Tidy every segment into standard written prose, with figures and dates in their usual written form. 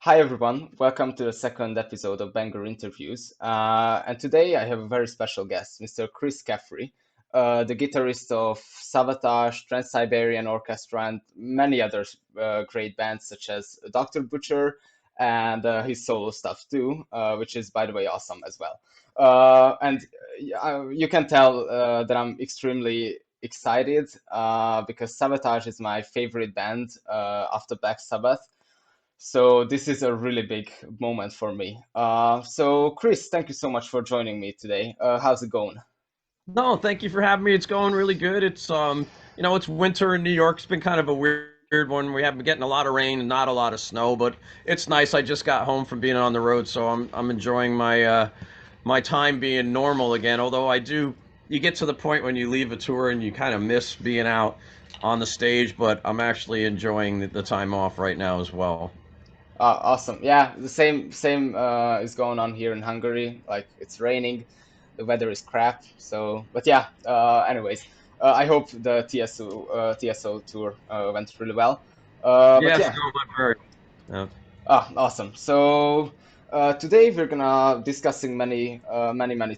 Hi everyone, welcome to the second episode of Banger Interviews. And today I have a very special guest, Mr. Chris Caffery, the guitarist of Savatage, Trans-Siberian Orchestra, and many other great bands such as Dr. Butcher and his solo stuff too, which is by the way awesome as well. And you can tell that I'm extremely excited because Savatage is my favorite band after Black Sabbath. So this is a really big moment for me. So Chris, thank you so much for joining me today. How's it going? No, thank you for having me. It's going really good. It's winter in New York. It's been kind of a weird one. We haven't been getting a lot of rain and not a lot of snow, but it's nice. I just got home from being on the road, so I'm enjoying my time being normal again. Although you get to the point when you leave a tour and you kind of miss being out on the stage, but I'm actually enjoying the time off right now as well. Awesome. Yeah, the same is going on here in Hungary. Like it's raining, the weather is crap. So, but yeah. Anyways, I hope the TSO tour went really well. But Yes, yeah. no, I'm very. Yeah. Awesome. So today we're gonna discussing many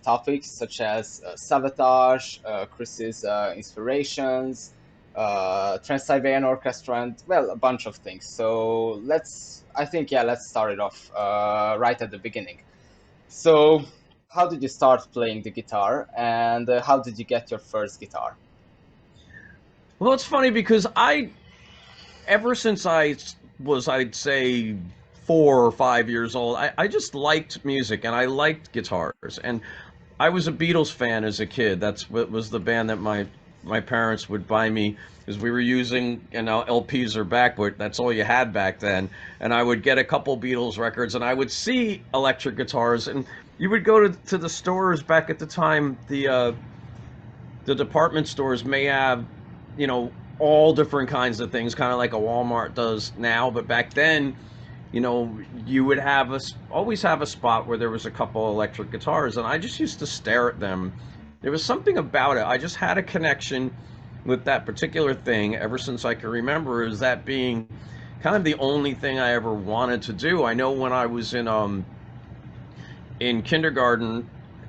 topics such as Savatage, Chris's inspirations, Trans-Siberian Orchestra, and well, a bunch of things. So I think, yeah, let's start it off right at the beginning. So, how did you start playing the guitar, and how did you get your first guitar? Well, it's funny because ever since I'd say 4 or 5 years old, I just liked music and I liked guitars. And I was a Beatles fan as a kid. That's what was the band that my parents would buy me because we were using, LPs or backwood. That's all you had back then. And I would get a couple Beatles records and I would see electric guitars. And you would go to the stores back at the time. The department stores may have, all different kinds of things, kind of like a Walmart does now. But back then, you would always have a spot where there was a couple electric guitars, and I just used to stare at them. There was something about it. I just had a connection with that particular thing ever since I can remember, as that being kind of the only thing I ever wanted to do. I know when I was in kindergarten,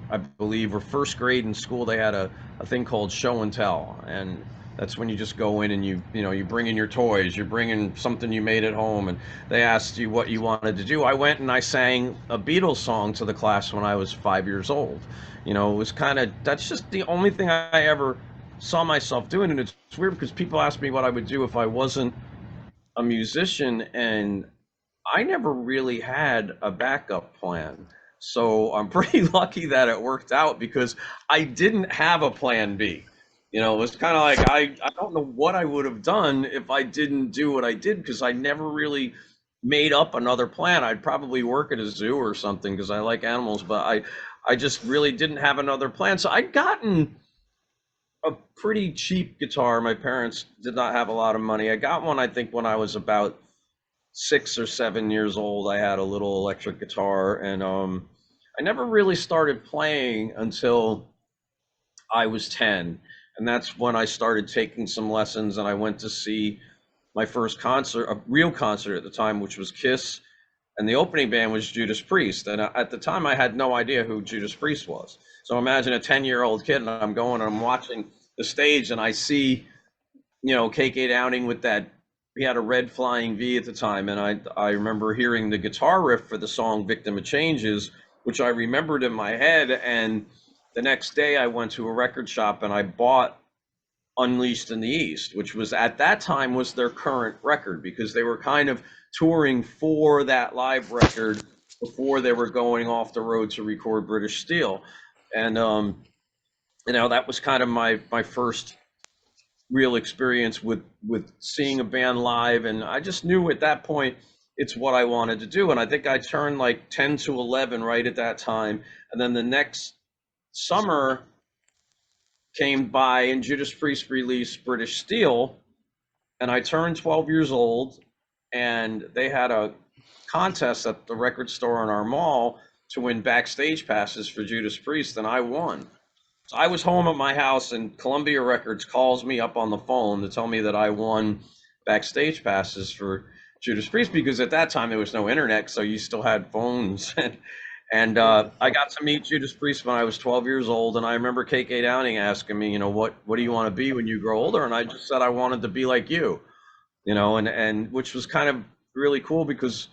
I believe, or first grade in school, they had a thing called show and tell, and that's when you just go in and you bring in your toys, you bring in something you made at home, and they asked you what you wanted to do. I went and I sang a Beatles song to the class when I was 5 years old. It was kind of that's just the only thing I ever saw myself doing, and it's weird because people ask me what I would do if I wasn't a musician, and I never really had a backup plan. So I'm pretty lucky that it worked out because I didn't have a plan B. It was kind of like I don't know what I would have done if I didn't do what I did because I never really made up another plan. I'd probably work at a zoo or something because I like animals, but I just really didn't have another plan. So I'd gotten a pretty cheap guitar. My parents did not have a lot of money. I got one, I think, when I was about 6 or 7 years old. I had a little electric guitar, and I never really started playing until I was 10. And that's when I started taking some lessons, and I went to see my first concert, a real concert at the time, which was Kiss, and the opening band was Judas Priest. And at the time, I had no idea who Judas Priest was. So imagine a 10-year-old kid, and I'm going and I'm watching the stage, and I see, KK Downing with that. He had a red flying V at the time, and I remember hearing the guitar riff for the song "Victim of Changes," which I remembered in my head. And the next day, I went to a record shop and I bought Unleashed in the East, which was at that time was their current record because they were kind of touring for that live record before they were going off the road to record British Steel. And that was kind of my first real experience with seeing a band live, and I just knew at that point it's what I wanted to do. And I think I turned like 10 to 11 right at that time, and then the next summer came by and Judas Priest released British Steel, and I turned 12 years old, and they had a contest at the record store in our mall to win backstage passes for Judas Priest, and I won. So I was home at my house, and Columbia Records calls me up on the phone to tell me that I won backstage passes for Judas Priest, because at that time there was no internet, so you still had phones. And I got to meet Judas Priest when I was 12 years old, and I remember KK Downing asking me, what do you want to be when you grow older? And I just said I wanted to be like you, and which was kind of really cool because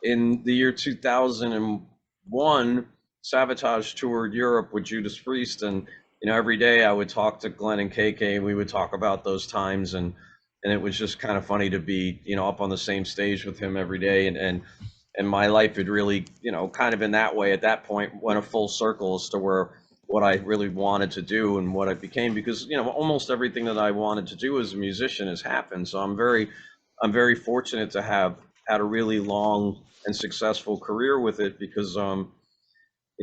in the year 2001, Savatage toured Europe with Judas Priest, and every day I would talk to Glenn and KK, and we would talk about those times, and it was just kind of funny to be up on the same stage with him every day, and my life had really kind of in that way at that point went a full circle as to where what I really wanted to do and what I became, because almost everything that I wanted to do as a musician has happened. So I'm very fortunate to have had a really long and successful career with it, because a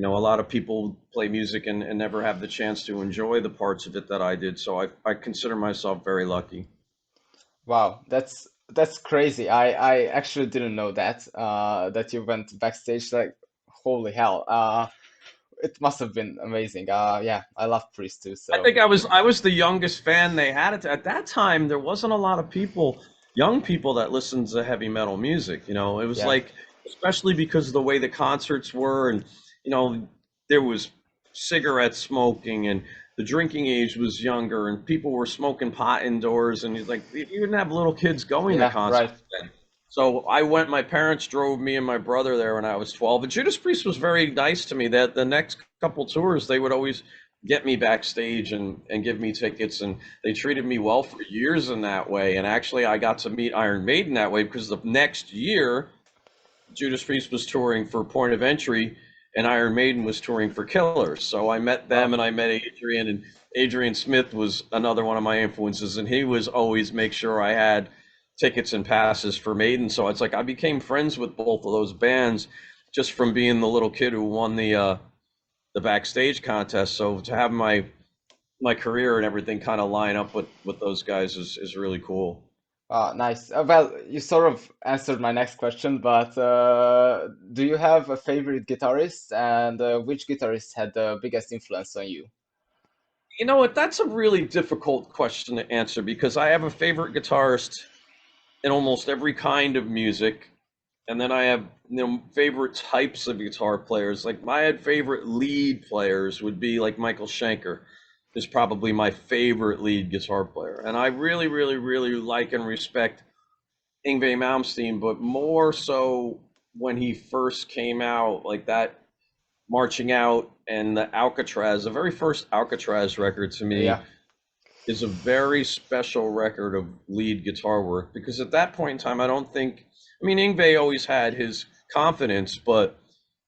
lot of people play music and never have the chance to enjoy the parts of it that I did. So I consider myself very lucky. Wow, that's crazy. I actually didn't know that that you went backstage. Like, holy hell. It must have been amazing. Yeah, I love Priest too, I so think I was the youngest fan they had at that time. There wasn't a lot of people, young people, that listened to heavy metal music. It was yeah. like, especially because of the way the concerts were, and you know, there was cigarette smoking, and the drinking age was younger, and people were smoking pot indoors, and like you didn't have little kids going to Yeah, concerts right. then. So I went. My parents drove me and my brother there when I was 12. And Judas Priest was very nice to me. That the next couple tours, they would always get me backstage and give me tickets, and they treated me well for years in that way. And actually I got to meet Iron Maiden that way, because the next year Judas Priest was touring for Point of Entry and Iron Maiden was touring for Killers. So I met them, Wow. and I met Adrian, and Adrian Smith was another one of my influences, and he was always make sure I had tickets and passes for Maiden. So it's like I became friends with both of those bands just from being the little kid who won the backstage contest. So to have my career and everything kind of line up with those guys is really cool. Nice. Well, you sort of answered my next question, but do you have a favorite guitarist, and which guitarist had the biggest influence on you? You know what? That's a really difficult question to answer, because I have a favorite guitarist in almost every kind of music, and then I have favorite types of guitar players. Like my favorite lead players would be like Michael Schenker is probably my favorite lead guitar player, and I really, really, really like and respect Yngwie Malmsteen, but more so when he first came out, like that Marching Out and the Alcatraz. The very first Alcatraz record to Yeah, me is a very special record of lead guitar work, because at that point in time, I don't think, I mean, Yngwie always had his confidence, but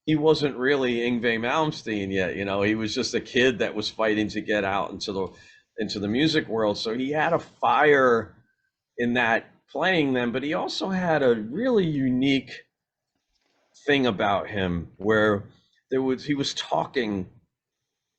he wasn't really Yngwie Malmsteen yet. He was just a kid that was fighting to get out into the music world. So he had a fire in that playing them, but he also had a really unique thing about him where he was talking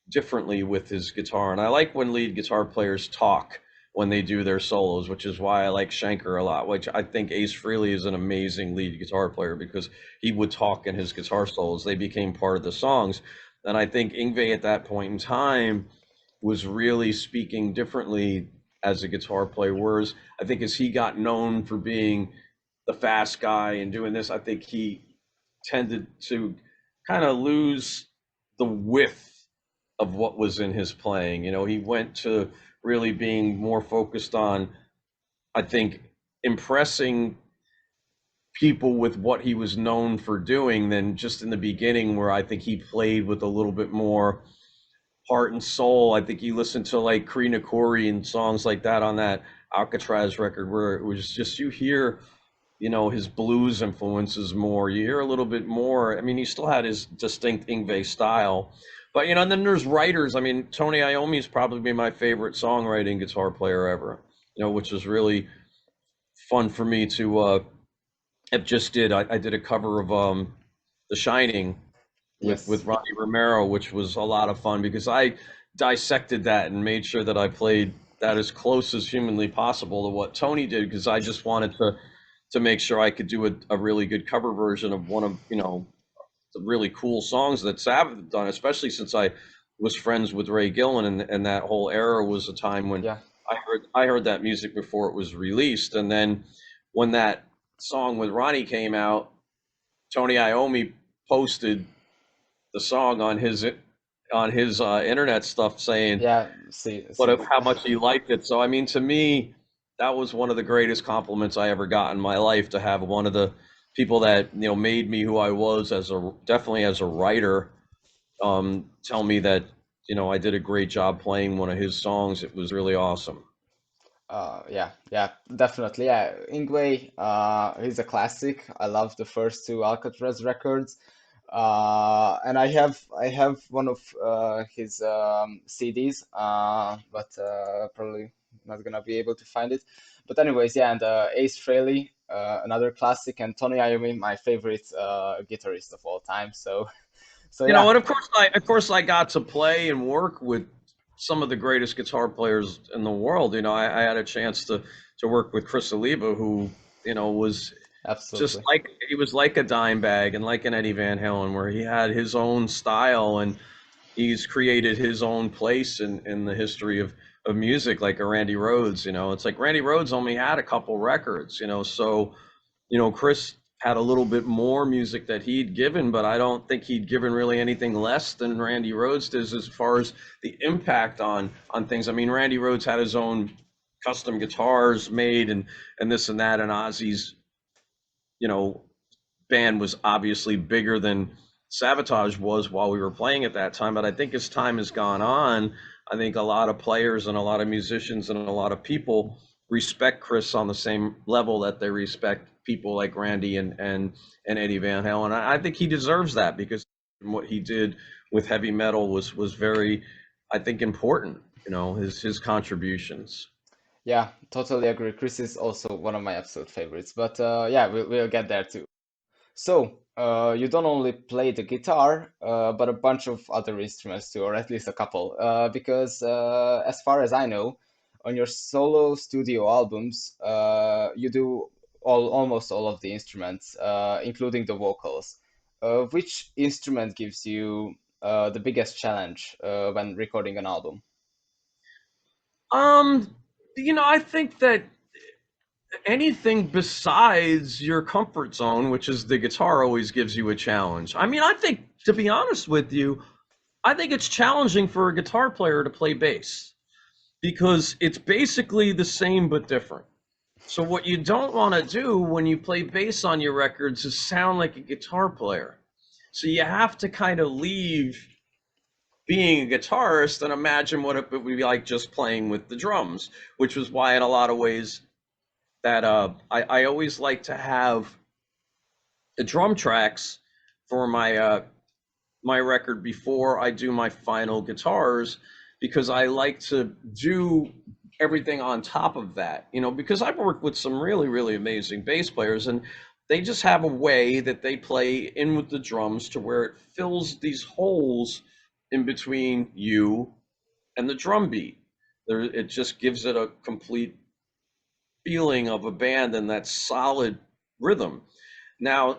differently with his guitar. And I like when lead guitar players talk when they do their solos, which is why I like Schenker a lot, which I think Ace Frehley is an amazing lead guitar player, because he would talk in his guitar solos. They became part of the songs. And I think Yngwie at that point in time was really speaking differently as a guitar player. Whereas I think as he got known for being the fast guy and doing this, I think he tended to kind of lose the width of what was in his playing. He went to really being more focused on, I think, impressing people with what he was known for doing, than just in the beginning, where I think he played with a little bit more heart and soul. I think you listen to like Krina Corey and songs like that on that Alcatraz record, where it was just, you hear his blues influences more. You hear a little bit more. I mean, he still had his distinct Yngwie style, but and then there's writers. I mean, Tony Iommi is probably my favorite songwriting guitar player ever. Which is really fun for me to have just did. I did a cover of The Shining with yes. Ronnie Romero, which was a lot of fun, because I dissected that and made sure that I played that as close as humanly possible to what Tony did, because I just wanted to make sure I could do a really good cover version of one of the really cool songs that Sabbath had done, especially since I was friends with Ray Gillan, and that whole era was a time when Yeah. I heard that music before it was released. And then when that song with Ronnie came out, Tony Iommi posted the song on his internet stuff saying Yeah, see, how much he liked it. So I mean, to me, that was one of the greatest compliments I ever got in my life, to have one of the people that made me who I was, as a definitely as a writer, tell me that I did a great job playing one of his songs. It was really awesome. Yeah, yeah, definitely. Yeah, Ingwe, he's a classic. I love the first two Alcatraz records. And I have one of his CDs, but probably not gonna be able to find it. But anyways, yeah, and Ace Frehley, another classic, and Tony Iommi, my favorite guitarist of all time. So, so yeah, And of course I got to play and work with some of the greatest guitar players in the world. I had a chance to work with Chris Oliva, who was just absolutely. like, he was like a dime bag and like an Eddie Van Halen, where he had his own style, and he's created his own place in the history of music, like a Randy Rhoads. It's like Randy Rhoads only had a couple records, so Chris had a little bit more music that he'd given, but I don't think he'd given really anything less than Randy Rhoads does as far as the impact on things. I mean, Randy Rhoads had his own custom guitars made, and this and that, and Ozzy's you know band was obviously bigger than Savatage was while we were playing at that time. But I think as time has gone on, I think a lot of players and a lot of musicians and a lot of people respect Chris on the same level that they respect people like Randy and Eddie Van Halen. I think he deserves that, because what he did with heavy metal was very, I think, important. His contributions. Yeah, totally agree. Chris is also one of my absolute favorites, but yeah, we'll get there too. So, you don't only play the guitar, but a bunch of other instruments too, or at least a couple. Because as far as I know, on your solo studio albums, you do almost all of the instruments, including the vocals. Which instrument gives you the biggest challenge when recording an album? Um, I think that anything besides your comfort zone, which is the guitar, always gives you a challenge. I mean, I think, to be honest with you, I think it's challenging for a guitar player to play bass, because it's basically the same but different. So what you don't want to do when you play bass on your records is sound like a guitar player. So you have to kind of leave being a guitarist and imagine what it would be like just playing with the drums, which was why in a lot of ways that I always like to have the drum tracks for my record before I do my final guitars, because I like to do everything on top of that. Because I've worked with some really, really amazing bass players, and they just have a way that they play in with the drums to where it fills these holes in between you and the drum beat. It just gives it a complete feeling of a band and that solid rhythm. Now,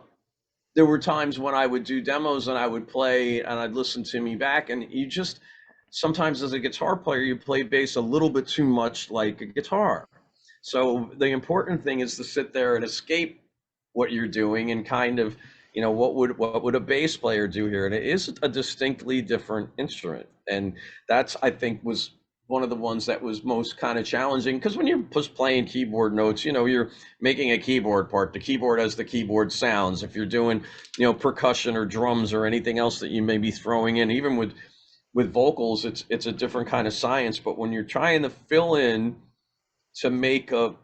there were times when I would do demos and I would play and I'd listen to me back, and you just, sometimes as a guitar player, you play bass a little bit too much like a guitar. So the important thing is to sit there and escape what you're doing, and kind of, what would a bass player do here? And it is a distinctly different instrument. And that's, I think, was one of the ones that was most kind of challenging, because when you're just playing keyboard notes, you're making a keyboard part. The keyboard has the keyboard sounds. If you're doing, percussion or drums or anything else that you may be throwing in, even with vocals, it's a different kind of science. But when you're trying to fill in to make a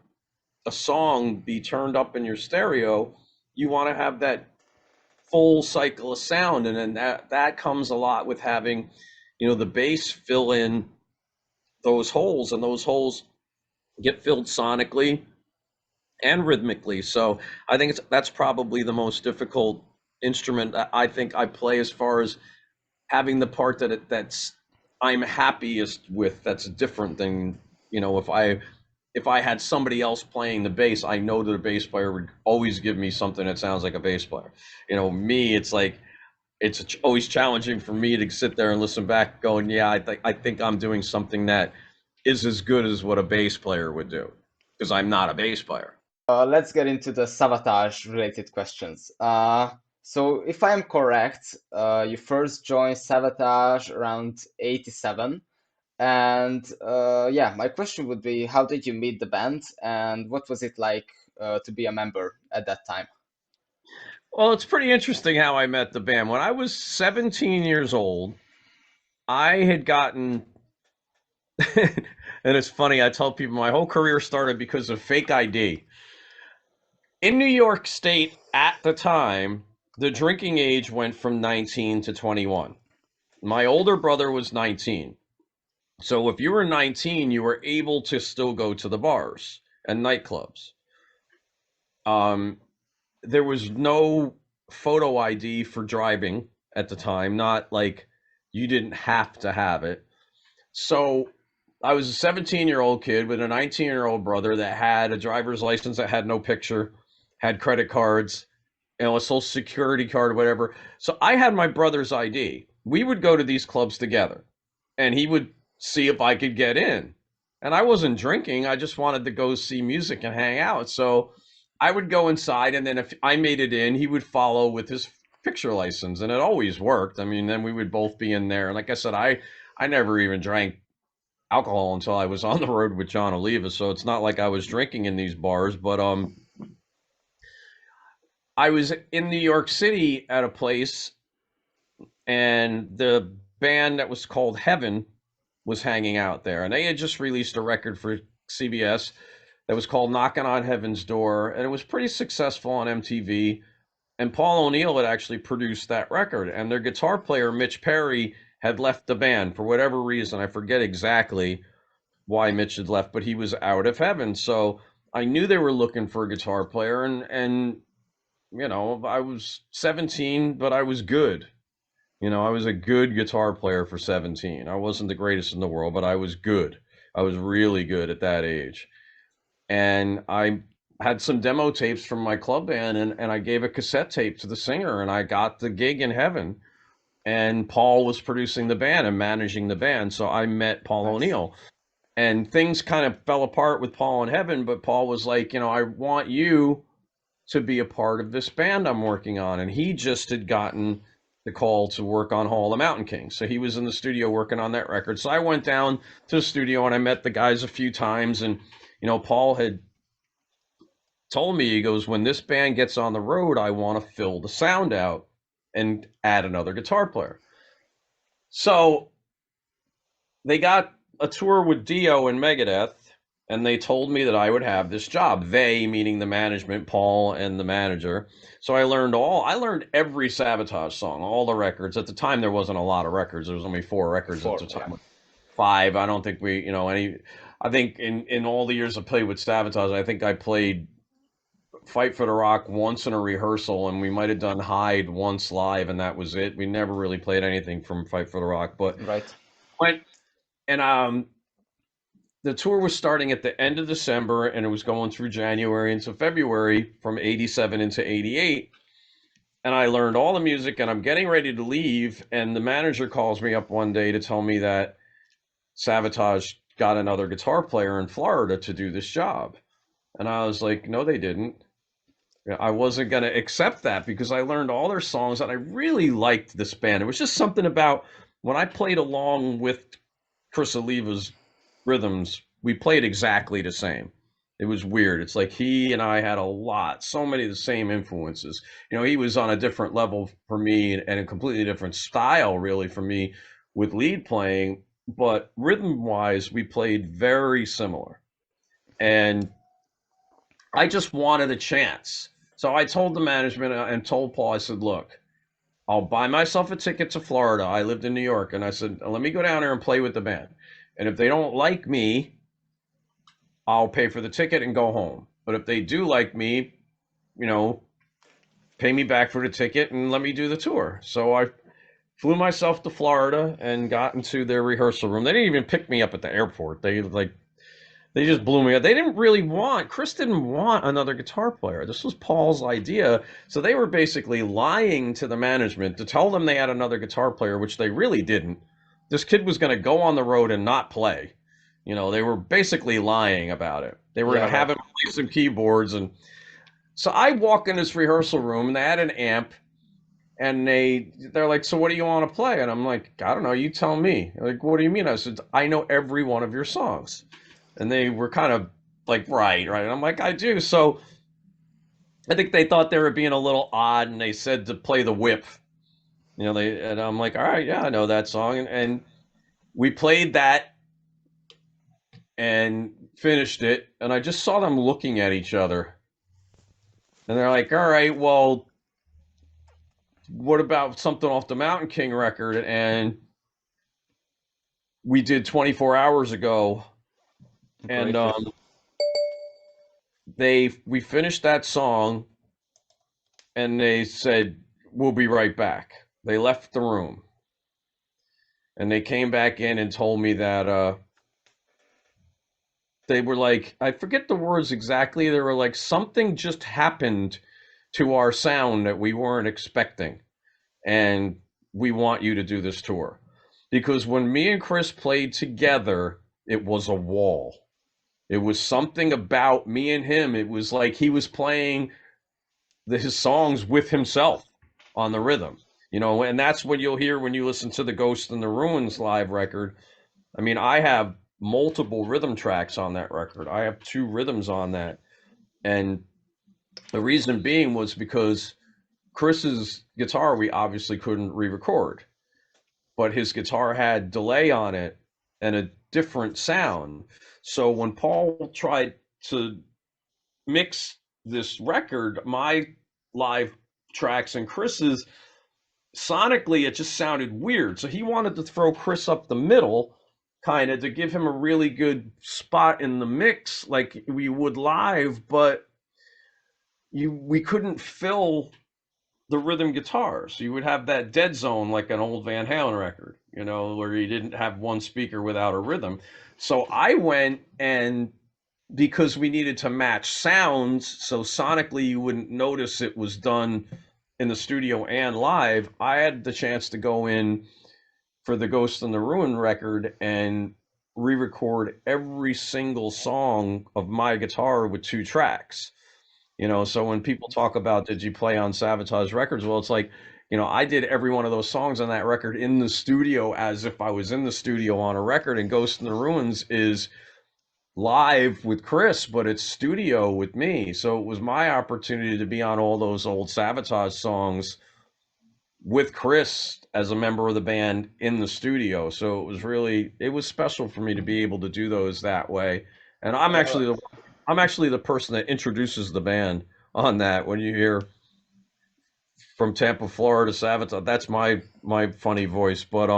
song be turned up in your stereo, you want to have that full cycle of sound. And then that comes a lot with having, the bass fill in those holes, and those holes get filled sonically and rhythmically. So I think that's probably the most difficult instrument I think I play, as far as having the part that's I'm happiest with. That's different than, if I had somebody else playing the bass, I know that a bass player would always give me something that sounds like a bass player. Me, it's like, it's always challenging for me to sit there and listen back going, yeah, I think I'm doing something that is as good as what a bass player would do, because I'm not a bass player. Let's get into the Savatage related questions. So if I'm correct, you first joined Savatage around 87. And yeah, my question would be, how did you meet the band and what was it like to be a member at that time? Well, it's pretty interesting how I met the band. When I was 17 years old, I had gotten, and it's funny, I tell people my whole career started because of fake ID. In New York State at the time, the drinking age went from 19 to 21. My older brother was 19. So if you were 19, you were able to still go to the bars and nightclubs. Um, there was no photo ID for driving at the time, not like you didn't have to have it. So I was a 17-year-old kid with a 19-year-old brother that had a driver's license that had no picture, had credit cards, a social security card or whatever. So I had my brother's ID. We would go to these clubs together and he would see if I could get in. And I wasn't drinking, I just wanted to go see music and hang out. So I would go inside, and then if I made it in, he would follow with his picture license, and it always worked. I mean, then we would both be in there. And like I said, I never even drank alcohol until I was on the road with John Oliva, so it's not like I was drinking in these bars. But I was in New York City at a place, and the band that was called Heaven was hanging out there, and they had just released a record for CBS that was called Knocking on Heaven's Door, and it was pretty successful on MTV. And Paul O'Neill had actually produced that record, and their guitar player Mitch Perry had left the band for whatever reason. I forget exactly why Mitch had left, but he was out of heaven. So I knew they were looking for a guitar player, and I was 17, but I was good. I was a good guitar player for 17. I wasn't the greatest in the world, but I was good. I was really good at that age. And I had some demo tapes from my club band, and I gave a cassette tape to the singer, and I got the gig in Heaven. And Paul was producing the band and managing the band. So I met Paul Nice. O'Neill, and things kind of fell apart with Paul in Heaven, but Paul was like, I want you to be a part of this band I'm working on. And he just had gotten the call to work on Hall of the Mountain King. So he was in the studio working on that record. So I went down to the studio and I met the guys a few times. And, Paul had told me, he goes, when this band gets on the road, I want to fill the sound out and add another guitar player. So they got a tour with Dio and Megadeth, and they told me that I would have this job. They, meaning the management, Paul and the manager. So I learned every Savatage song, all the records. At the time, there wasn't a lot of records. There was only 4 records at Four, the yeah. time. 5. I don't think we, any. I think in all the years I played with Savatage, I think I played Fight for the Rock once in a rehearsal, and we might have done Hyde once live, and that was it. We never really played anything from Fight for the Rock, but Right. went and the tour was starting at the end of December, and it was going through January into February from 87 into 88. And I learned all the music, and I'm getting ready to leave, and the manager calls me up one day to tell me that Savatage got another guitar player in Florida to do this job. And I was like, no, they didn't. I wasn't going to accept that because I learned all their songs and I really liked this band. It was just something about when I played along with Chris Oliva's rhythms, we played exactly the same. It was weird. It's like he and I had so many of the same influences. He was on a different level for me and a completely different style, really, for me with lead playing. But rhythm wise, we played very similar. And I just wanted a chance. So I told the management and told Paul, I said, look, I'll buy myself a ticket to Florida. I lived in New York. And I said, let me go down there and play with the band. And if they don't like me, I'll pay for the ticket and go home. But if they do like me, you know, pay me back for the ticket and let me do the tour. So I flew myself to Florida and got into their rehearsal room. They didn't even pick me up at the airport. They just blew me up. They didn't really want, Chris didn't want another guitar player. This was Paul's idea. So they were basically lying to the management to tell them they had another guitar player, which they really didn't. This kid was going to go on the road and not play. You know, they were basically lying about it. They were Yeah, going to have right. him play some keyboards. And so I walk in this rehearsal room and they had an amp and they're like, so what do you want to play? And I'm like, I don't know, you tell me. They're like, what do you mean? I said, I know every one of your songs. And they were kind of like, right. And I'm like, I do. So I think they thought they were being a little odd and they said to play the whip. You know, and I'm like, all right, yeah, I know that song. And we played that and finished it. And I just saw them looking at each other. And they're like, all right, well, what about something off the Mountain King record? And we did 24 hours ago. And Great riff. we finished that song and they said, we'll be right back. They left the room and they came back in and told me that they were like, I forget the words exactly. They were like, something just happened to our sound that we weren't expecting. And we want you to do this tour. Because when me and Chris played together, it was a wall. It was something about me and him. It was like he was playing his songs with himself on the rhythm, you know, and that's what you'll hear when you listen to the Ghost in the Ruins live record. I mean, I have multiple rhythm tracks on that record. I have two rhythms on that. And the reason being was because Chris's guitar, we obviously couldn't re record, but his guitar had delay on it and a different sound. So when Paul tried to mix this record, my live tracks and Chris's, sonically it just sounded weird. So he wanted to throw Chris up the middle, kind of to give him a really good spot in the mix, like we would live, but we couldn't fill the rhythm guitar. So you would have that dead zone like an old Van Halen record, you know, where you didn't have one speaker without a rhythm. So I went and because we needed to match sounds, so sonically you wouldn't notice it was done in the studio and live, I had the chance to go in for the Ghost in the Ruin record and re-record every single song of my guitar with two tracks. You know, so when people talk about did you play on Savatage records, well, it's like, you know, I did every one of those songs on that record in the studio as if I was in the studio on a record, and Ghost in the Ruins is live with Chris, but it's studio with me. So it was my opportunity to be on all those old Savatage songs with Chris as a member of the band in the studio. So it was special for me to be able to do those that way. And Uh, I'm actually the person that introduces the band on that. When you hear from Tampa, Florida, Savatage, that's my funny voice. But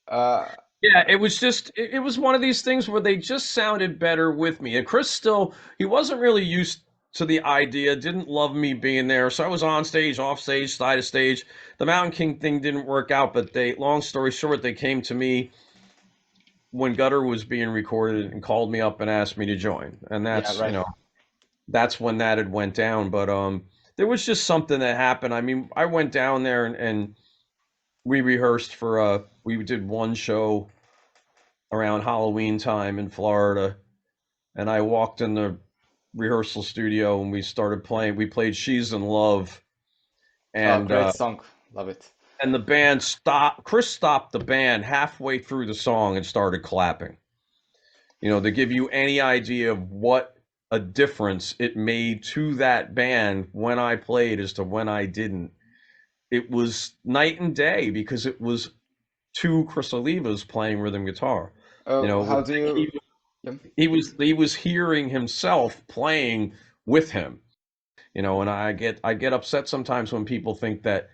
uh, yeah, it was just it was one of these things where they just sounded better with me. And Chris still he wasn't really used to the idea, didn't love me being there. So I was on stage, off stage, side of stage. The Mountain King thing didn't work out, but they long story short, they came to me when Gutter was being recorded and called me up and asked me to join. And yeah, that's, you right. know, that's when that had went down. But there was just something that happened. I mean, I went down there and we rehearsed for we did one show around Halloween time in Florida, and I walked in the rehearsal studio and we started playing. We played "She's in Love," Oh, and great song. Love it. the band stopped. Chris stopped the band halfway through the song and started clapping. You know, to give you any idea of what a difference it made to that band when I played as to when I didn't. It was night and day because it was two Chris Olivas playing rhythm guitar. You know, it was How do like you? Yeah, he was hearing himself playing with him, you know, and I get upset sometimes when people think that,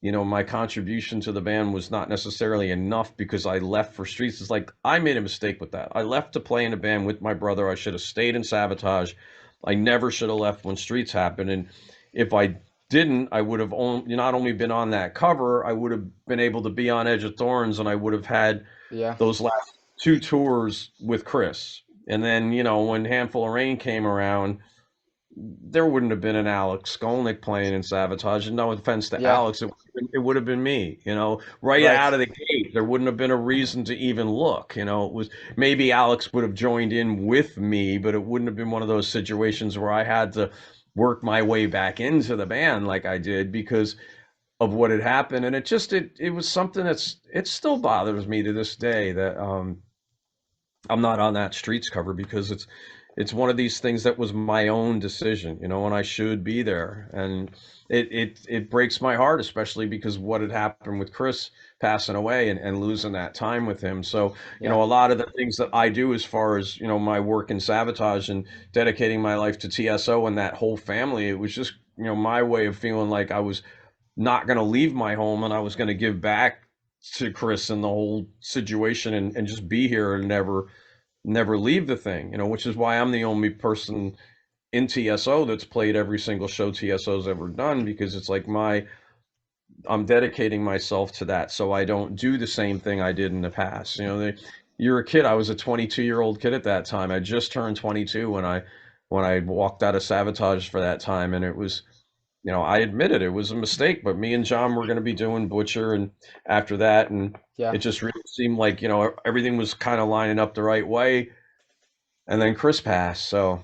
you know, my contribution to the band was not necessarily enough because I left for Streets. It's like I made a mistake with that. I left to play in a band with my brother. I should have stayed in Savatage. I never should have left when Streets happened. And if I didn't, I would have not only been on that cover, I would have been able to be on Edge of Thorns, and I would have had yeah, those last two tours with Chris. And then, you know, when Handful of Rain came around, there wouldn't have been an Alex Skolnick playing in Savatage. And no offense to yeah, Alex, it would have been me, you know, right right. out of the gate. There wouldn't have been a reason to even look. It was maybe Alex would have joined in with me, but it wouldn't have been one of those situations where I had to work my way back into the band like I did because of what had happened. And it was something it still bothers me to this day that I'm not on that Streets cover because it's one of these things that was my own decision, and I should be there. And it breaks my heart, especially because what had happened with Chris passing away and losing that time with him. So, Yeah, a lot of the things that I do as far as, my work in Savatage and dedicating my life to TSO and that whole family, it was just, my way of feeling like I was not going to leave my home and I was going to give back to Chris and the whole situation and just be here and never leave the thing, which is why I'm the only person in TSO that's played every single show TSO's ever done because it's like I'm dedicating myself to that so I don't do the same thing I did in the past. You're a kid. I was a 22-year-old kid at that time. I just turned 22 when I walked out of Savatage for that time, and it was, I admitted it was a mistake, but me and John were going to be doing Butcher and after that, and it yeah. just really seemed like, everything was kind of lining up the right way. And then Chris passed, so,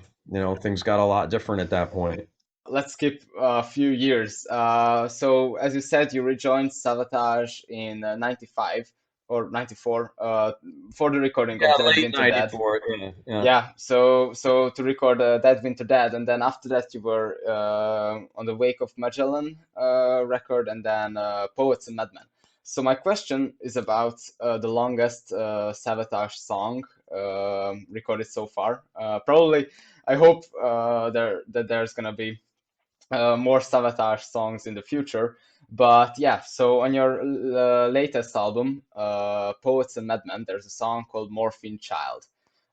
things got a lot different at that point. Let's skip a few years. So, as you said, you rejoined Savatage in 95 or 94 for the recording of Yeah, Dead late Winter Dead. 94. Yeah, yeah. Yeah, so to record Dead Winter Dead, and then after that you were on the Wake of Magellan record, and then Poets and Madmen. So my question is about the longest Savatage song recorded so far. Probably, I hope that there's gonna be more Savatage songs in the future. But yeah, so on your latest album, Poets and Madmen, there's a song called Morphine Child.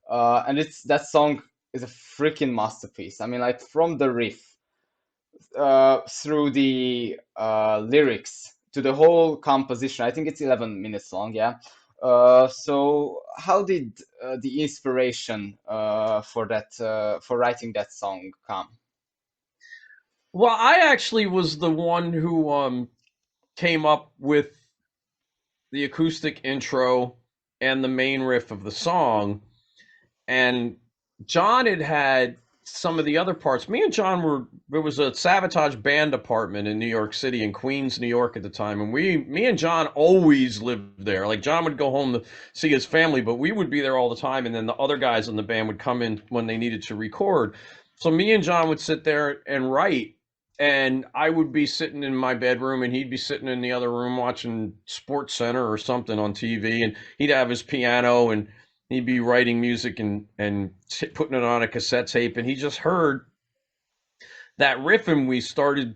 And it's that song is a freaking masterpiece. I mean, like from the riff through the lyrics to the whole composition. I think it's 11 minutes long. Yeah. So how did the inspiration for writing that song come? Well, I actually was the one who came up with the acoustic intro and the main riff of the song, and John had some of the other parts. Me and John there was a Sabotage band department in New York City, in Queens, New York at the time, and me and John always lived there. Like John would go home to see his family, but we would be there all the time, and then the other guys in the band would come in when they needed to record. So me and John would sit there and write, and I would be sitting in my bedroom and he'd be sitting in the other room watching Sports Center or something on TV, and he'd have his piano and he'd be writing music and putting it on a cassette tape, and he just heard that riff and we started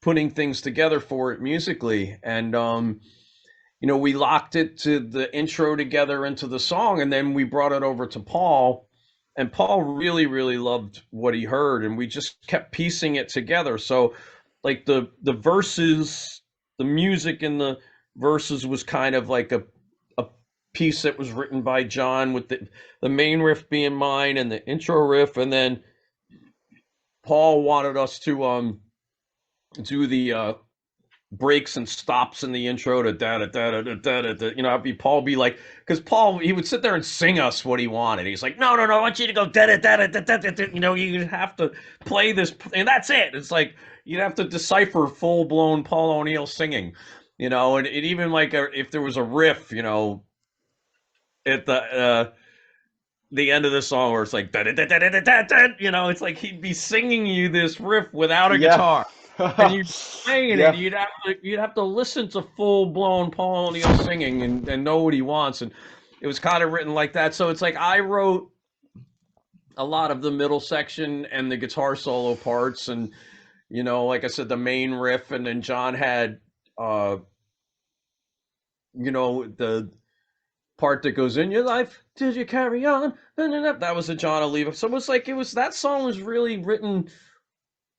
putting things together for it musically. And we locked it to the intro together into the song, and then we brought it over to Paul, and Paul really really loved what he heard, and we just kept piecing it together. So like the verses, the music in the verses was kind of like a piece that was written by John, with the main riff being mine and the intro riff, and then Paul wanted us to do the breaks and stops in the intro to da da da da da da da. It'd be Paul be like, because Paul, he would sit there and sing us what he wanted. He's like, no, no, no, I want you to go da da da da da da da. You have to play this, and that's it. It's like you'd have to decipher full blown Paul O'Neill singing, and it even like if there was a riff, at the end of the song where it's like da da da da da da da. It's like he'd be singing you this riff without a Yeah. guitar, and you'd be playing it. Yeah. You'd have to listen to full blown Paul O'Neill singing and know what he wants. And it was kind of written like that. So it's like I wrote a lot of the middle section and the guitar solo parts, and like I said, the main riff, and then John had the part that goes, in your life did you carry on, that was a John Oliva. So that song was really written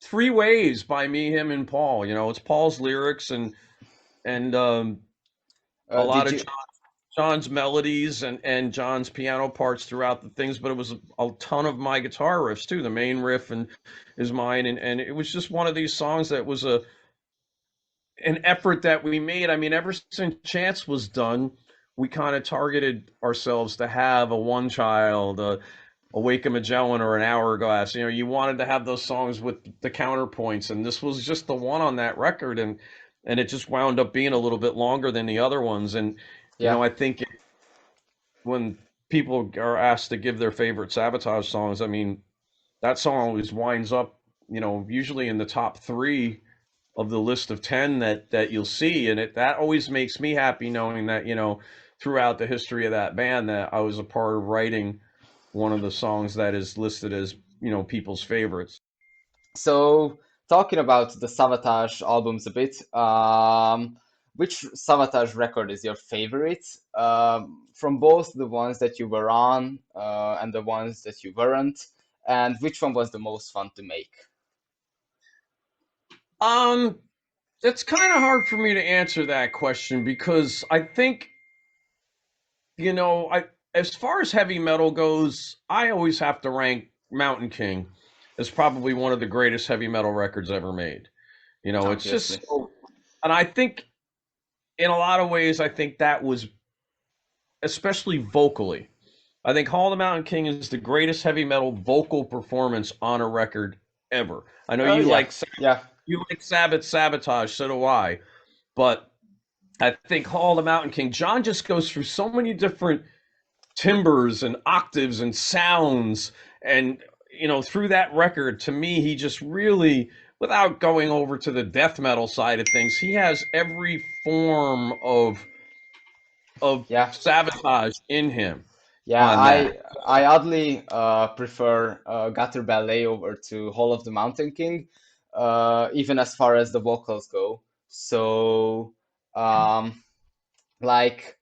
three ways by me, him, and Paul. It's Paul's lyrics and a lot Did of you? John's melodies and John's piano parts throughout the things, but it was a ton of my guitar riffs too. The main riff and is mine, and it was just one of these songs that was an effort that we made. I mean, ever since Chance was done, we kind of targeted ourselves to have a One Child, a Wake of Magellan, or an Hourglass. You know, you wanted to have those songs with the counterpoints, and this was just the one on that record, and it just wound up being a little bit longer than the other ones. And you Yeah. know, I think when people are asked to give their favorite Savatage songs, I mean, that song always winds up, you know, usually in the top three of the list of 10 that you'll see, and that always makes me happy knowing that, you know, throughout the history of that band, that I was a part of writing one of the songs that is listed as, you know, people's favorites. So, talking about the Savatage albums a bit, which Savatage record is your favorite? From both the ones that you were on and the ones that you weren't, and which one was the most fun to make? um it's kind of hard for me to answer that question because I think, you know, I as far as heavy metal goes, I always have to rank Mountain King as probably one of the greatest heavy metal records ever made. You know, it's Obviously. just so, and I think in a lot of ways, I think that was, especially vocally, I think Hall of the Mountain King is the greatest heavy metal vocal performance on a record ever. I know Yeah, yeah, you like Sabbath Sabotage, so do I, but I think Hall of the Mountain King, John just goes through so many different timbres and octaves and sounds, and you know, through that record, to me, he just really, without going over to the death metal side of things, he has every form of yeah. sabotage in him Yeah, on that. I oddly prefer Gutter Ballet over to Hall of the Mountain King, even as far as the vocals go. So, um, like,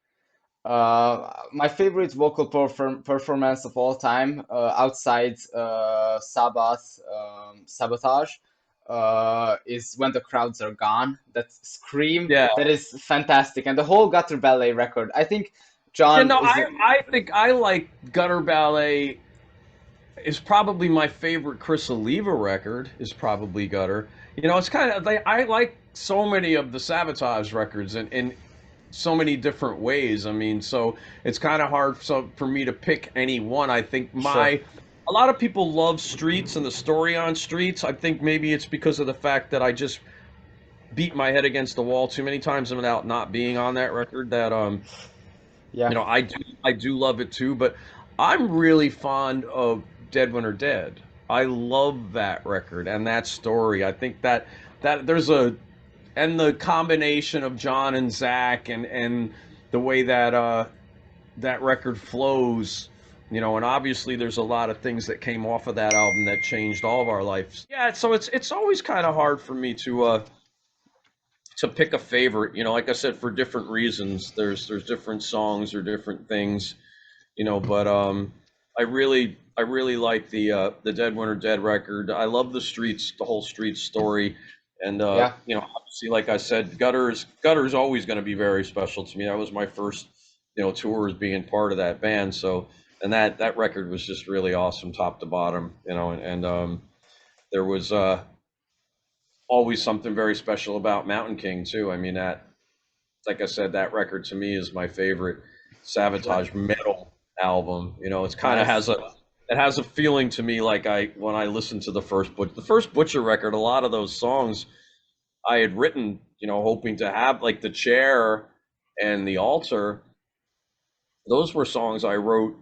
my favorite vocal performance of all time, outside Sabbath, Sabotage, is When the Crowds Are Gone. That scream, Yeah. that is fantastic. And the whole Gutter Ballet record, I think You John know, is. I think I like Gutter Ballet is probably my favorite Chris Oliva record, is probably Gutter. You know, it's kind of like I like so many of the Sabotage records in so many different ways. I mean, so it's kind of hard for me to pick any one. I think Sure. a lot of people love Streets and the story on Streets. I think maybe it's because of the fact that I just beat my head against the wall too many times without not being on that record, that you Yeah. know, I do love it too, but I'm really fond of Dead When Are Dead. I love that record and that story. I think that there's a, and the combination of John and Zach, and the way that that record flows, you know, and obviously there's a lot of things that came off of that album that changed all of our lives. Yeah, so it's always kind of hard for me to pick a favorite. You know, like I said, for different reasons. There's different songs or different things, you know, but I really like the Dead Winter Dead record. I love the Streets, the whole Streets story, and Yeah. you know, obviously, like I said, Gutter is always going to be very special to me. That was my first, you know, tour as being part of that band. So, and that record was just really awesome, top to bottom, you know, and there was always something very special about Mountain King too. I mean, that, like I said, that record to me is my favorite Yeah. Savatage metal album. You know, it's kind of Nice. has a, it has a feeling to me like I, when I listened to the first Butcher record, a lot of those songs I had written, you know, hoping to have, like the Chair and the Altar. Those were songs I wrote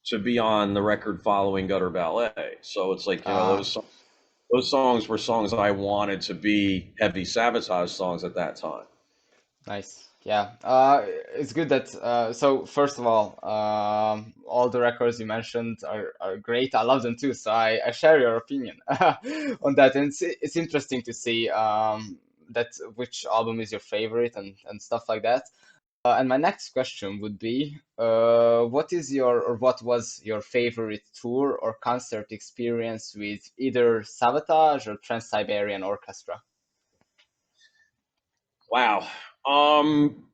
to be on the record following Gutter Ballet. So it's like, you know, Uh, those songs were songs I wanted to be heavy Sabotage songs at that time. nice. Yeah. It's good that. So first of all the records you mentioned are great. I love them too. So I share your opinion on that, and it's interesting to see that which album is your favorite and stuff like that. And my next question would be, what is your or what was your favorite tour or concert experience with either Savatage or Trans-Siberian Orchestra? Wow. Um,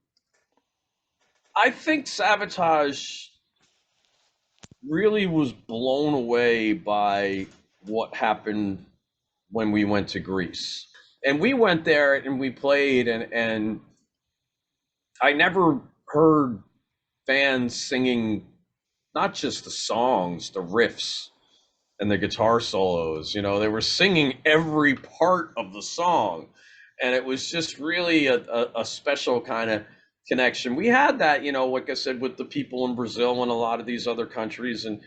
I think Sabotage really was blown away by what happened when we went to Greece. And we went there and we played, and I never heard fans singing not just the songs, the riffs and the guitar solos. You know, they were singing every part of the song, and it was just really a special kind of connection. We had that, you know, like I said, with the people in Brazil and a lot of these other countries and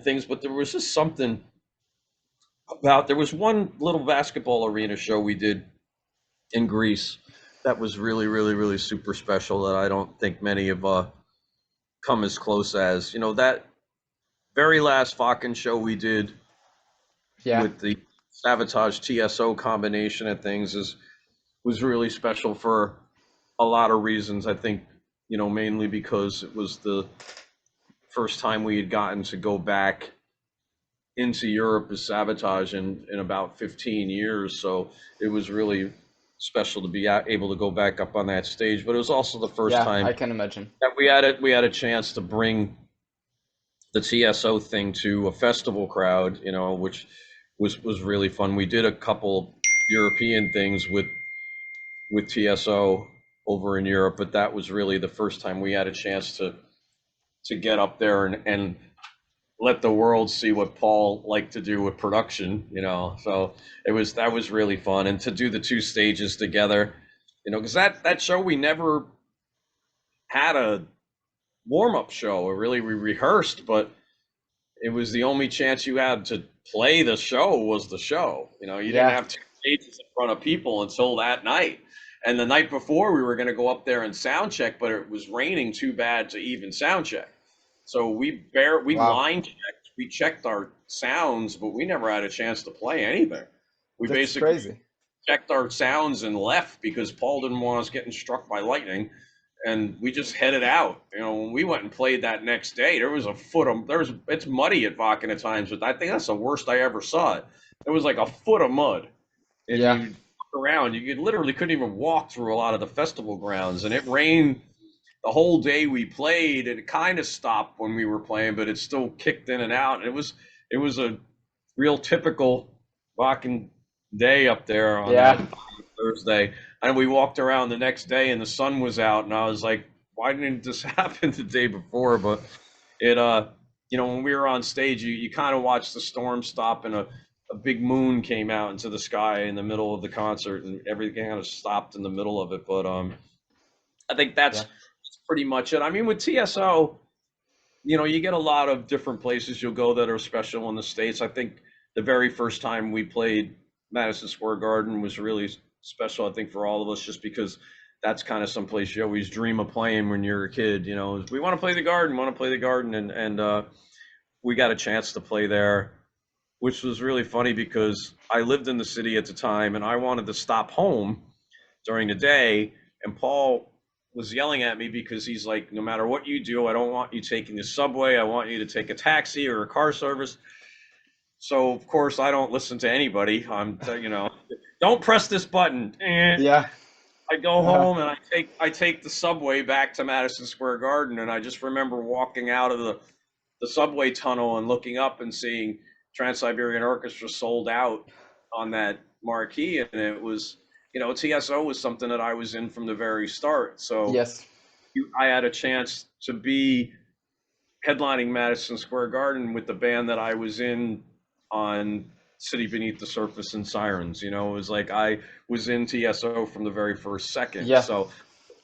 things, but there was just something about. There was one little basketball arena show we did in Greece that was really, really, really super special that I don't think many have come as close as. You know, that very last Fakken show we did Yeah. with the Savatage TSO combination of things is was really special for a lot of reasons. I think, you know, mainly because it was the first time we had gotten to go back into Europe as Savatage in about 15 years. So it was really special to be able to go back up on that stage. But it was also the first Yeah, time I can imagine. that we had a chance to bring the TSO thing to a festival crowd, you know, which was really fun. We did a couple European things with TSO over in Europe, but that was really the first time we had a chance to get up there and let the world see what Paul liked to do with production, you know. So that was really fun, and to do the two stages together, you know, because that show we never had a warm up show. Or really, we rehearsed, but it was the only chance you had to play the show was the show. You know, you didn't Yeah, have two stages in front of people until that night. And the night before, we were going to go up there and sound check, but it was raining too bad to even sound check. So we wow, line checked, we checked our sounds, but we never had a chance to play anything. We that's basically crazy. checked our sounds and left because Paul didn't want us getting struck by lightning, and we just headed out. You know, when we went and played that next day, there was a foot of it's muddy at Vakken at times, but I think that's the worst I ever saw it. It was like a foot of mud, and Yeah, you look around, you could literally couldn't even walk through a lot of the festival grounds, and it rained the whole day we played. And it kind of stopped when we were playing, but it still kicked in and out. And it was a real typical Vakken day up there on that yeah, Thursday. And we walked around the next day and the sun was out, and I was like, why didn't this happen the day before? But it you know, when we were on stage, you kind of watched the storm stop, and a big moon came out into the sky in the middle of the concert, and everything kind of stopped in the middle of it. But I think yeah, that's pretty much it. I mean, with TSO, you know, you get a lot of different places you'll go that are special in the States. I think the very first time we played Madison Square Garden was really special, I think, for all of us, just because that's kind of some place you always dream of playing when you're a kid. You know, we want to play the Garden, want to play the Garden, and we got a chance to play there, which was really funny because I lived in the city at the time and I wanted to stop home during the day, and Paul was yelling at me because he's like, no matter what you do, I don't want you taking the subway. I want you to take a taxi or a car service. So of course I don't listen to anybody. You know, don't press this button. yeah. I go Uh, home and I take the subway back to Madison Square Garden, and I just remember walking out of the subway tunnel and looking up and seeing Trans-Siberian Orchestra sold out on that marquee, and it was, you know, TSO was something that I was in from the very start. So yes. I had a chance to be headlining Madison Square Garden with the band that I was in on City Beneath the Surface and Sirens. You know, it was like I was in TSO from the very first second. Yeah, So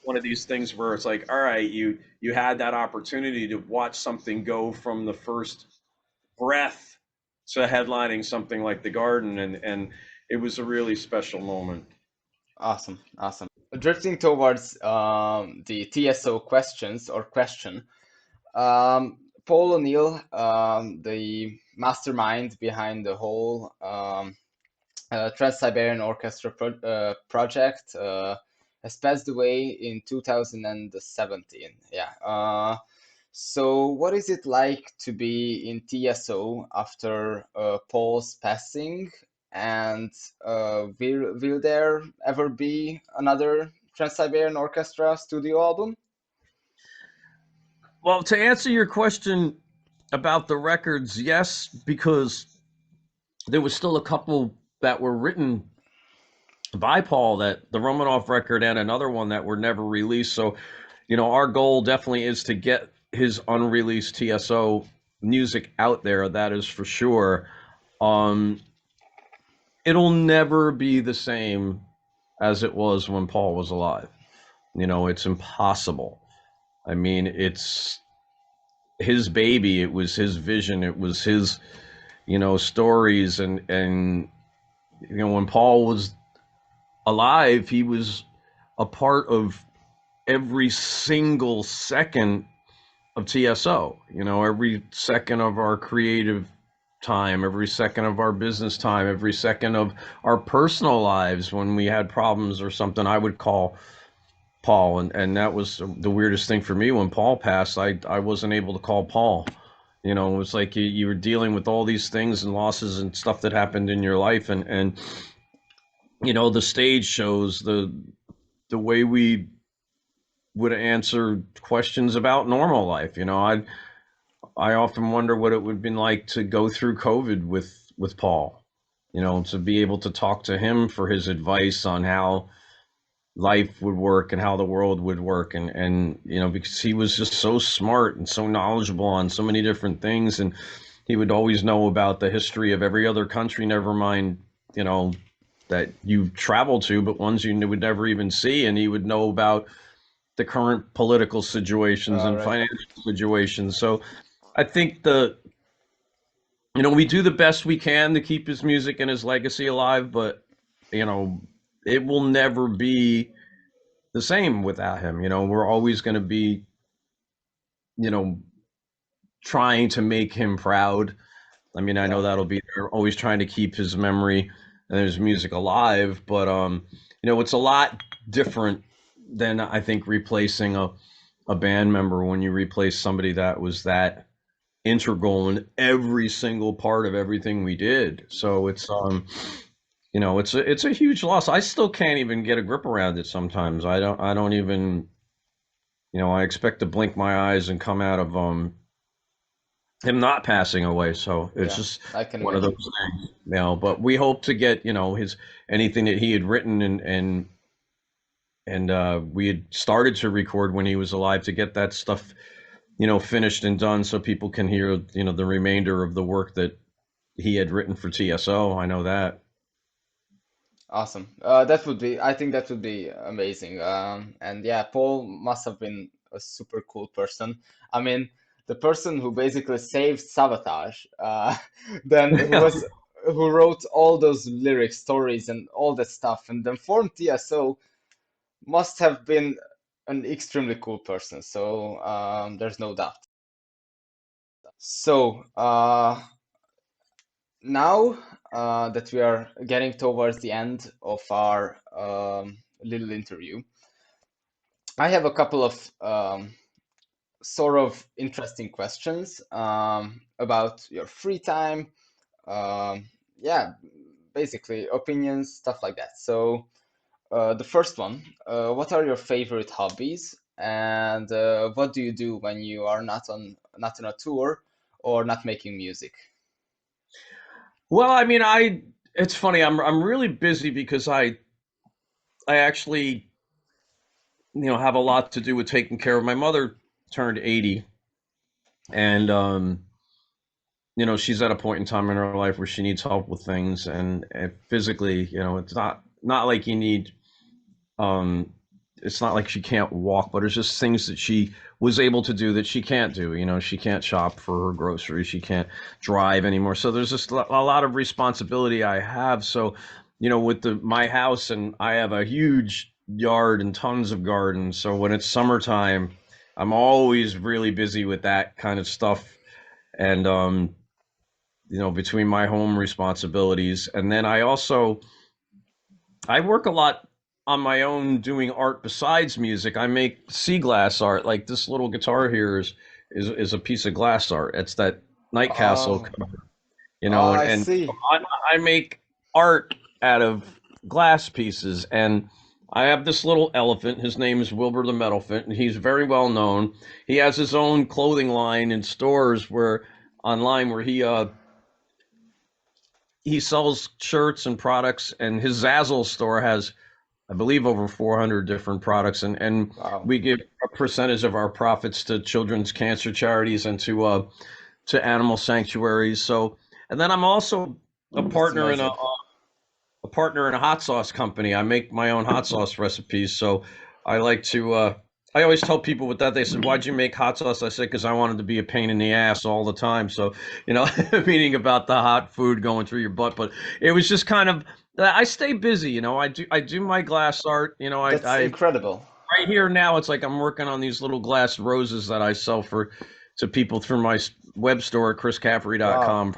one of these things where it's like, all right, you had that opportunity to watch something go from the first breath to headlining something like the Garden, and it was a really special moment. awesome, awesome. Drifting towards the TSO questions or question. Paul O'Neill, the mastermind behind the whole Trans-Siberian Orchestra project, has passed away in 2017. Yeah. So, what is it like to be in TSO after Paul's passing? And will there ever be another Trans-Siberian Orchestra studio album? Well, to answer your question about the records, yes, because there was still a couple that were written by Paul, that the Romanov record and another one that were never released. So, our goal definitely is to get his unreleased TSO music out there. That is for sure. Um, it'll never be the same as it was when Paul was alive. It's impossible. I mean, it's his baby. It was his vision. It was his, stories. And when Paul was alive, he was a part of every single second of TSO. Every second of our creative time, every second of our business time, every second of our personal lives. When we had problems or something, I would call Paul, and that was the weirdest thing for me. When Paul passed, I wasn't able to call Paul. It was like you were dealing with all these things and losses and stuff that happened in your life, and the stage shows the way we would answer questions about normal life. I often wonder what it would have been like to go through COVID with Paul, to be able to talk to him for his advice on how life would work and how the world would work. And because he was just so smart and so knowledgeable on so many different things, and he would always know about the history of every other country, never mind, that you travel to, but ones you would never even see. And he would know about the current political situations All and right. financial situations. So I think we do the best we can to keep his music and his legacy alive, but you know, it will never be the same without him. We're always going to be, you know, trying to make him proud. I mean, I know Yeah. that'll be there, always trying to keep his memory and his music alive, but it's a lot different than, I think, replacing a band member. When you replace somebody that was that integral in every single part of everything we did. So it's a huge loss. I still can't even get a grip around it sometimes. I don't even, I expect to blink my eyes and come out of him not passing away. So it's Yeah, just I can one of those imagine. things. But we hope to get, his anything that he had written, and we had started to record when he was alive, to get that stuff, finished and done, so people can hear, the remainder of the work that he had written for TSO. I know that. Awesome. That would be, I think that would be amazing. And yeah, Paul must have been a super cool person. I mean, the person who basically saved Savatage, then who wrote all those lyric stories and all that stuff, and then formed TSO, must have been an extremely cool person. So there's no doubt. So now that we are getting towards the end of our little interview, I have a couple of sort of interesting questions about your free time. Yeah, basically opinions, stuff like that. So the first one, what are your favorite hobbies, and what do you do when you are not on a tour or not making music? Well, I mean, it's funny. I'm really busy because I actually, have a lot to do with taking care of my mother. Turned 80, and she's at a point in time in her life where she needs help with things, and physically, it's not like you need, um it's not like she can't walk, but it's just things that she was able to do that she can't do. She can't shop for her groceries, she can't drive anymore. So there's just a lot of responsibility I have. So with my house, and I have a huge yard and tons of gardens, so when it's summertime, I'm always really busy with that kind of stuff. And between my home responsibilities, and then I work a lot on my own doing art besides music. I make sea glass art. Like this little guitar here is a piece of glass art. It's that Night Castle Oh, cover, oh, I and see. I make art out of glass pieces. And I have this little elephant. His name is Wilbur the Metalphant, and he's very well known. He has his own clothing line in stores where online where he sells shirts and products, and his Zazzle store has I believe over 400 different products, and Wow. we give a percentage of our profits to children's cancer charities and to animal sanctuaries. So, and then I'm also a That's partner in amazing. a partner in a hot sauce company. I make my own hot sauce recipes. So I like to, I always tell people with that, they said, "Why'd you make hot sauce?" I said, "Because I wanted to be a pain in the ass all the time." So, you know, meaning about the hot food going through your butt. But it was just kind of, I stay busy, you know, I do my glass art, you know, That's I incredible. right here now, it's like I'm working on these little glass roses that I sell to people through my web store at Wow. chriscaffery.com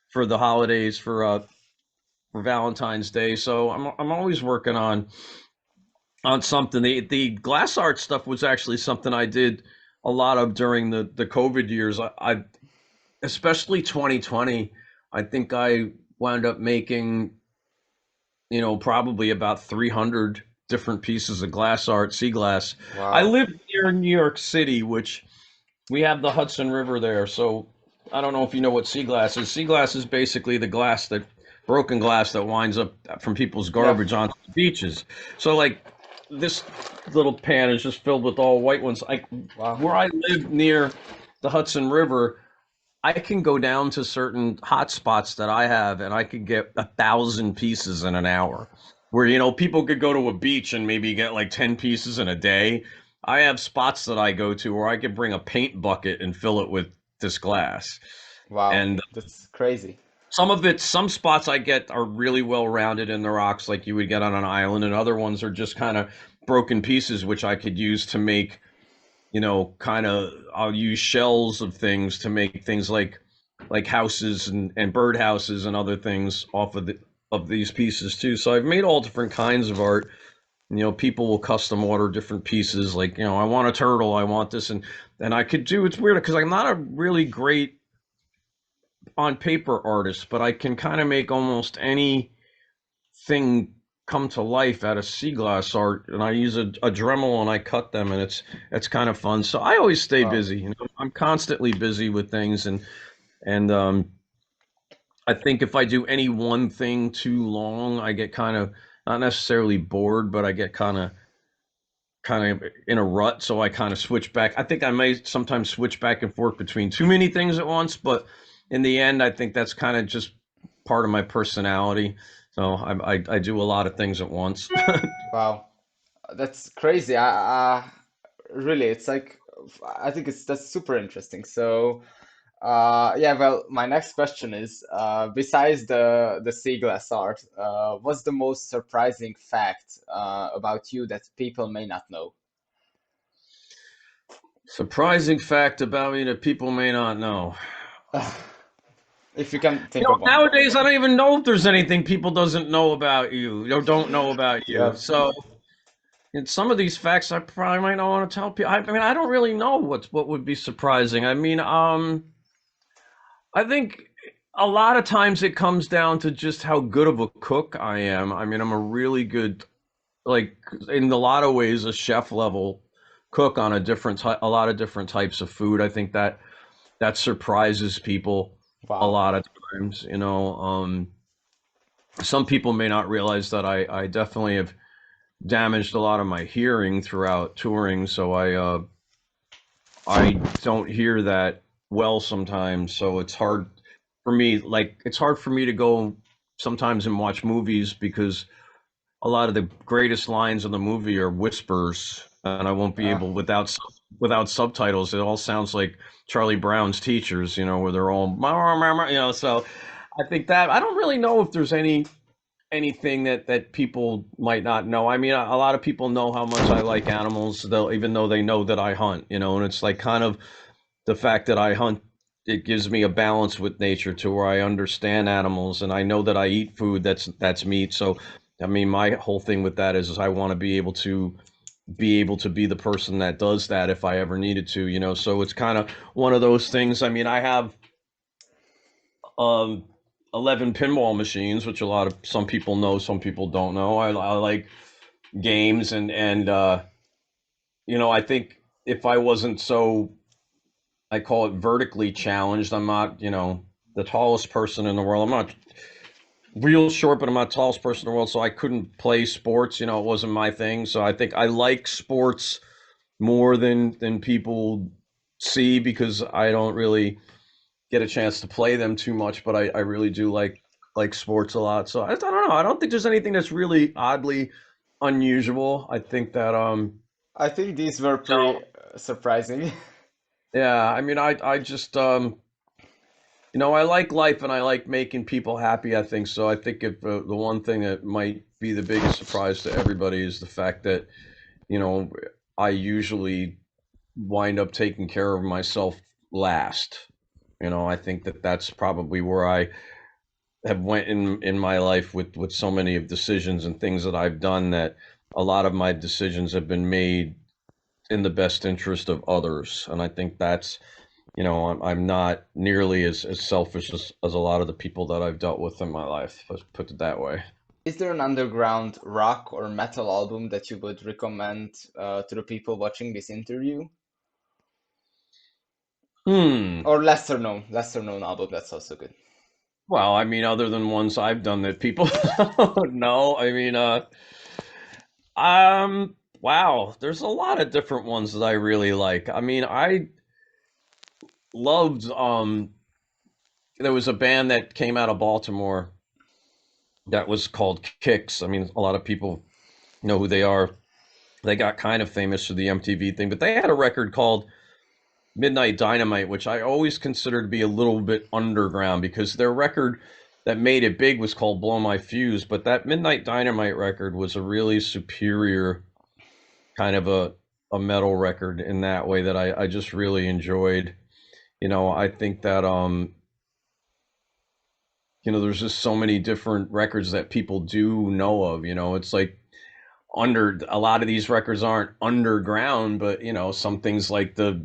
for the holidays for Valentine's Day. So I'm always working on something. The glass art stuff was actually something I did a lot of during the COVID years. I especially 2020. I think I wound up making, you know, probably about 300 different pieces of glass art, sea glass. I Wow. live near New York City, which we have the Hudson River there. So I don't know if you know what sea glass is. Sea glass is basically the glass that broken glass that winds up from people's Yeah. garbage onto the beaches. So like this little pan is just filled with all white ones. Like Wow. where I live near the Hudson River, I can go down to certain hot spots that I have, and I could get 1,000 pieces in an hour. Where, you know, people could go to a beach and maybe get like 10 pieces in a day. I have spots that I go to where I could bring a paint bucket and fill it with this glass. Wow. And That's crazy. some spots I get are really well rounded in the rocks, like you would get on an island, and other ones are just kind of broken pieces, which I could use to make, you know, kind of, I'll use shells of things to make things like houses and bird houses and other things off of these pieces too. So I've made all different kinds of art. You know, people will custom order different pieces, like, you know, I want a turtle, I want this, and I could do, it's weird because I'm not a really great on paper artist, but I can kind of make almost anything come to life out of sea glass art, and I use a Dremel and I cut them, and it's kind of fun. So I always stay Wow. busy. You know, I'm constantly busy with things, and I think if I do any one thing too long, I get kind of not necessarily bored, but I get kind of in a rut. So I kind of switch back. I think I may sometimes switch back and forth between too many things at once, but in the end, I think that's kind of just part of my personality. So I do a lot of things at once. Wow. That's crazy. Really, it's like I think it's that's super interesting. So, yeah. Well, my next question is, besides the sea glass art, what's the most surprising fact about you that people may not know? Surprising fact about me that people may not know. If you can You think know, of one. nowadays I don't even know if there's anything people doesn't know about you or don't know about you. Yeah. So, in some of these facts, I probably might not want to tell people. I mean, I don't really know what would be surprising. I mean, I think a lot of times it comes down to just how good of a cook I am. I mean, I'm a really good, like, in a lot of ways, a chef level cook on a lot of different types of food. I think that surprises people a Wow. lot of times. You know, some people may not realize that I definitely have damaged a lot of my hearing throughout touring, so I don't hear that well sometimes. So it's hard for me. Like it's hard for me to go sometimes and watch movies because a lot of the greatest lines in the movie are whispers, and I won't be able without subtitles. It all sounds like Charlie Brown's teachers, you know, where they're all, you know. So I think that I don't really know if there's anything that people might not know. I mean, a lot of people know how much I like animals, though, even though they know that I hunt, you know, and it's like kind of the fact that I hunt, it gives me a balance with nature to where I understand animals and I know that I eat food that's meat. So, I mean, my whole thing with that is I want to be able to be the person that does that if I ever needed to, you know. So it's kind of one of those things. I mean, I have um 11 pinball machines, which some people know, some people don't know. I like games and you know, I think if I wasn't so, I call it vertically challenged, I'm not, you know, the tallest person in the world. I'm not real short, but I'm not the tallest person in the world, so I couldn't play sports. You know, it wasn't my thing. So I think I like sports more than people see because I don't really get a chance to play them too much, but I really do like sports a lot. So I don't know. I don't think there's anything that's really oddly unusual. I think that I think these were no, pretty surprising. yeah. I mean, I just I like life and I like making people happy. I think so. I think if the one thing that might be the biggest surprise to everybody is the fact that you know I usually wind up taking care of myself last. I think that that's probably where I have went in my life with so many of decisions and things that I've done that a lot of my decisions have been made in the best interest of others. And I think that's, I'm not nearly as selfish as a lot of the people that I've dealt with in my life. Let's put it that way. Is there an underground rock or metal album that you would recommend to the people watching this interview? Hmm. Or lesser known album, that's also good. Well, I mean, other than ones I've done that people don't know, I mean, wow, there's a lot of different ones that I really like. I mean, I loved, there was a band that came out of Baltimore that was called Kicks. I mean, a lot of people know who they are. They got kind of famous for the MTV thing, but they had a record called Midnight Dynamite, which I always consider to be a little bit underground because their record that made it big was called Blow My Fuse. But that Midnight Dynamite record was a really superior kind of a metal record in that way that I just really enjoyed. I think that there's just so many different records that people do know of. It's like under a lot of these records aren't underground, but some things like the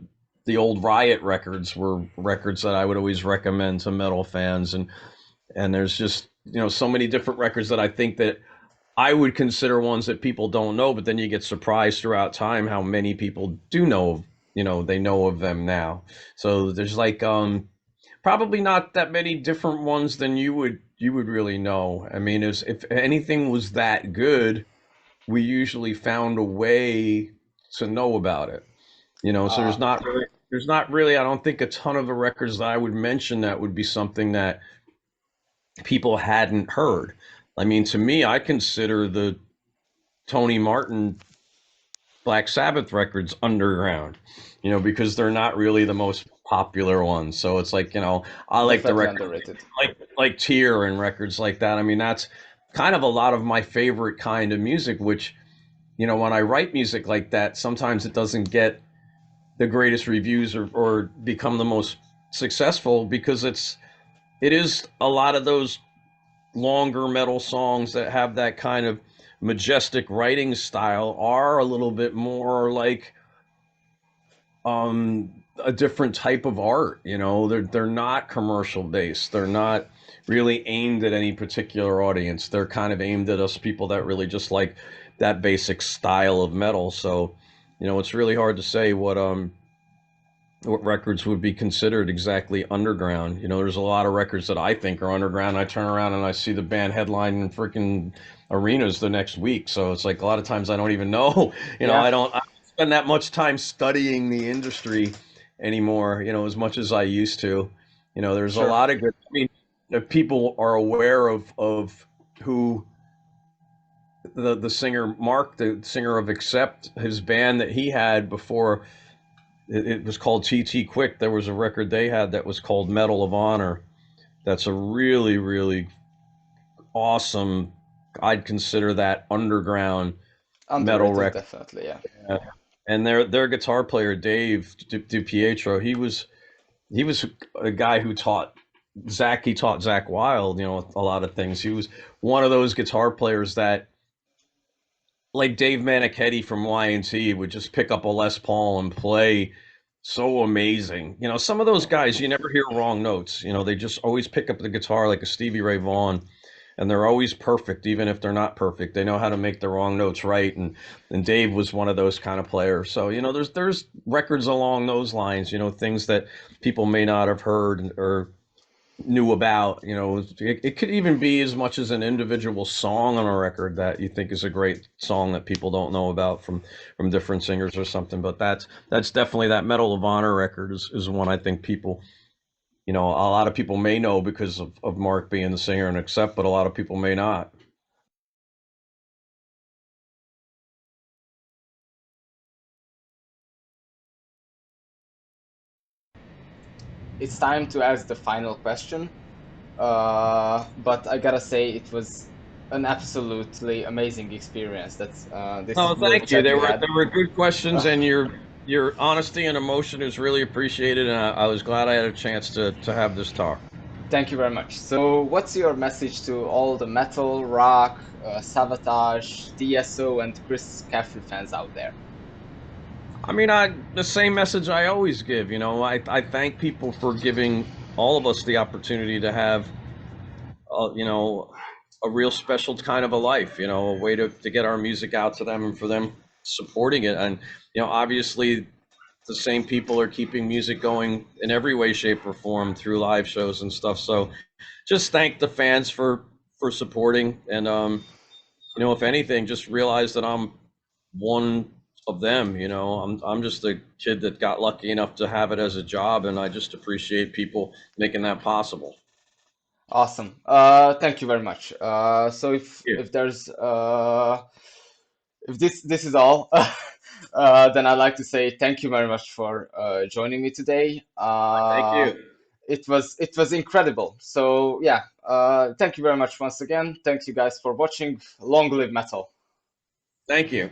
old Riot records were records that I would always recommend to metal fans, and there's just so many different records that I think that I would consider ones that people don't know, but then you get surprised throughout time how many people do know of, they know of them now. So there's like probably not that many different ones than you would really know. I mean, if anything was that good, we usually found a way to know about it. So there's Uh, not really I don't think a ton of the records that I would mention that would be something that people hadn't heard. I mean, to me, I consider the Tony Martin Black Sabbath records underground, because they're not really the most popular ones. So it's like, I like the Definitely records underrated. like Tear and records like that. I mean, that's kind of a lot of my favorite kind of music, which, when I write music like that, sometimes it doesn't get the greatest reviews or become the most successful because it is a lot of those longer metal songs that have that kind of majestic writing style are a little bit more like a different type of art. They're not commercial based, they're not really aimed at any particular audience. They're kind of aimed at us people that really just like that basic style of metal. So it's really hard to say what records would be considered exactly underground. There's a lot of records that I think are underground. I turn around and I see the band headline in freaking arenas the next week. So it's like a lot of times I don't even know. Yeah, I don't spend that much time studying the industry anymore, as much as I used to. There's a sure. lot of good, I mean, if people are aware of who the singer Mark, the singer of Accept, his band that he had before it was called TT Quick. There was a record they had that was called Medal of Honor. That's a really, really awesome. I'd consider that underground metal Underrated, record. definitely, yeah. And their guitar player Dave DiPietro, he was a guy who taught Zach. He taught Zach Wild, a lot of things. He was one of those guitar players that, like Dave Manichetti from Y&T, would just pick up a Les Paul and play so amazing. Some of those guys, you never hear wrong notes. They just always pick up the guitar like a Stevie Ray Vaughan, and they're always perfect, even if they're not perfect. They know how to make the wrong notes right, and Dave was one of those kind of players. So there's records along those lines. Things that people may not have heard or knew about. It could even be as much as an individual song on a record that you think is a great song that people don't know about from different singers or something. But that's definitely that Medal of Honor record is one I think people, a lot of people may know because of Mark being the singer and accept, but a lot of people may not. It's time to ask the final question. But I gotta say, it was an absolutely amazing experience. That's this Oh, little thank you. chat They we were had. they were good questions, Uh, and your honesty and emotion is really appreciated. And I was glad I had a chance to have this talk. Thank you very much. So, what's your message to all the metal, rock, Savatage, DSO, and Chris Caffery fans out there? I mean, the same message I always give. I thank people for giving all of us the opportunity to have, a real special kind of a life. A way to get our music out to them and for them supporting it. And obviously, the same people are keeping music going in every way, shape, or form through live shows and stuff. So, just thank the fans for supporting, and if anything, just realize that I'm one of them. I'm just a kid that got lucky enough to have it as a job, and I just appreciate people making that possible. Awesome. Thank you very much. So Yeah. if there's if this is all, then I'd like to say thank you very much for joining me today. Thank you. It was incredible. So yeah, thank you very much once again. Thank you guys for watching. Long live metal. Thank you.